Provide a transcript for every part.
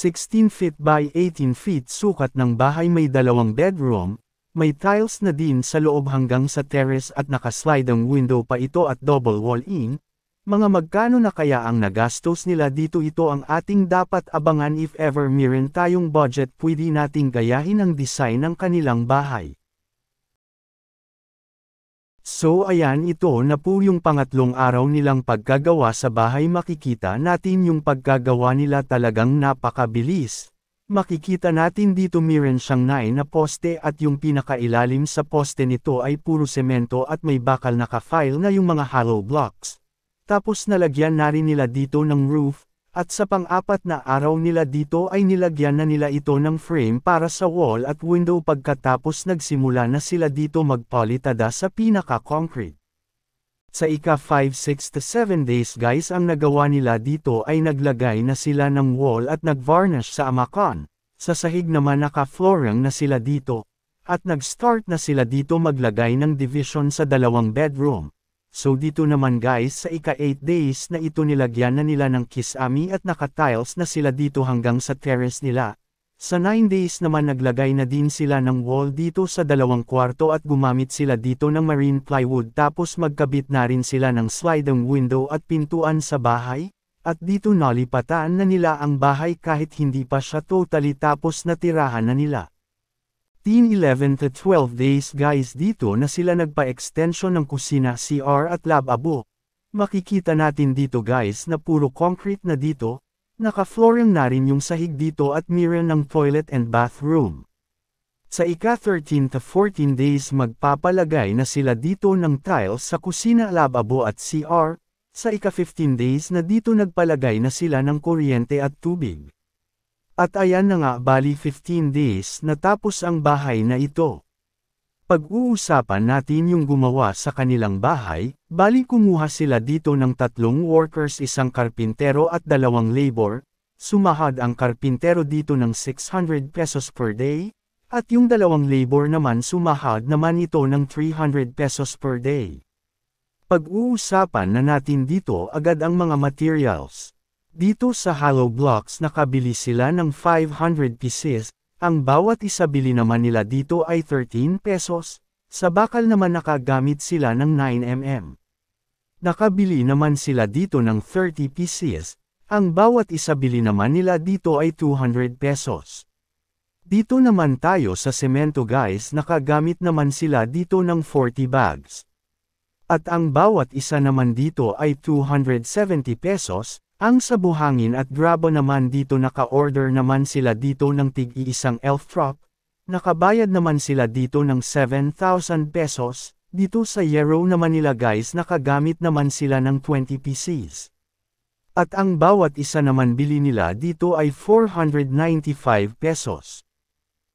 16 feet by 18 feet sukat ng bahay, may 2 bedroom, may tiles na din sa loob hanggang sa terrace at nakaslide ang window pa ito at double wall-in. Mga magkano na kaya ang nagastos nila dito? Ito ang ating dapat abangan. If ever meron tayong budget, pwede nating gayahin ang design ng kanilang bahay. So ayan, ito na po yung pangatlong araw nilang paggagawa sa bahay. Makikita natin yung paggagawa nila talagang napakabilis. Makikita natin dito meron siyang 9 na poste at yung pinakailalim sa poste nito ay puro semento at may bakal naka-file na yung mga hollow blocks. Tapos nalagyan na rin nila dito ng roof, at sa pang-apat na araw nila dito ay nilagyan na nila ito ng frame para sa wall at window. Pagkatapos nagsimula na sila dito magpolitada sa pinaka-concrete. Sa ika 5, 6 to 7 days guys, ang nagawa nila dito ay naglagay na sila ng wall at nag-varnish sa amakan. Sa sahig naman naka-flooring na sila dito, at nag-start na sila dito maglagay ng division sa 2 bedroom. So dito naman guys, sa ika 8 days na ito nilagyan na nila ng kisame at naka-tiles na sila dito hanggang sa terrace nila. Sa 9 days naman naglagay na din sila ng wall dito sa 2 kwarto at gumamit sila dito ng marine plywood, tapos magkabit na rin sila ng sliding window at pintuan sa bahay. At dito nalipatan na nila ang bahay kahit hindi pa siya totally tapos natirahan na nila. 11 to 12 days guys, dito na sila nagpa-extension ng kusina, CR at lababo. Makikita natin dito guys na puro concrete na dito, naka-flooring na rin yung sahig dito at mirror ng toilet and bathroom. Sa ika 13 to 14 days magpapalagay na sila dito ng tiles sa kusina, lababo at CR. Sa ika 15 days na dito nagpalagay na sila ng kuryente at tubig. At ayan na nga, bali 15 days natapos ang bahay na ito. Pag-uusapan natin yung gumawa sa kanilang bahay, bali kumuha sila dito ng 3 workers, 1 karpintero at 2 labor, sumahad ang karpintero dito ng 600 pesos per day, at yung 2 labor naman sumahad naman ito ng 300 pesos per day. Pag-uusapan na natin dito agad ang mga materials. Dito sa hollow blocks nakabili sila ng 500 pieces, ang bawat isa bili naman nila dito ay 13 pesos, sa bakal naman nakagamit sila ng 9 mm. Nakabili naman sila dito ng 30 pieces, ang bawat isa bili naman nila dito ay 200 pesos. Dito naman tayo sa semento guys, nakagamit naman sila dito ng 40 bags. At ang bawat isa naman dito ay 270 pesos, ang sa buhangin at grabo naman dito naka-order naman sila dito ng tig-iisang elf truck, nakabayad naman sila dito ng 7,000 pesos, dito sa Yarrow naman nila guys nakagamit naman sila ng 20 pieces. At ang bawat isa naman bili nila dito ay 495 pesos.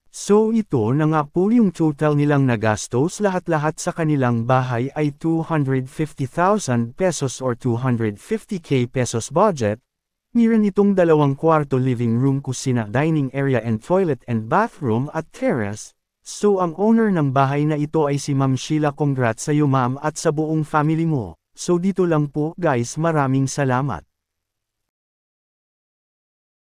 So ito na nga po yung total nilang nagastos, lahat-lahat sa kanilang bahay ay 250,000 pesos or 250k pesos budget. Meron itong 2 kwarto, living room, kusina, dining area and toilet and bathroom at terrace. So ang owner ng bahay na ito ay si Ma'am Sheila. Congrats sa iyo ma'am at sa buong family mo. So dito lang po guys, maraming salamat.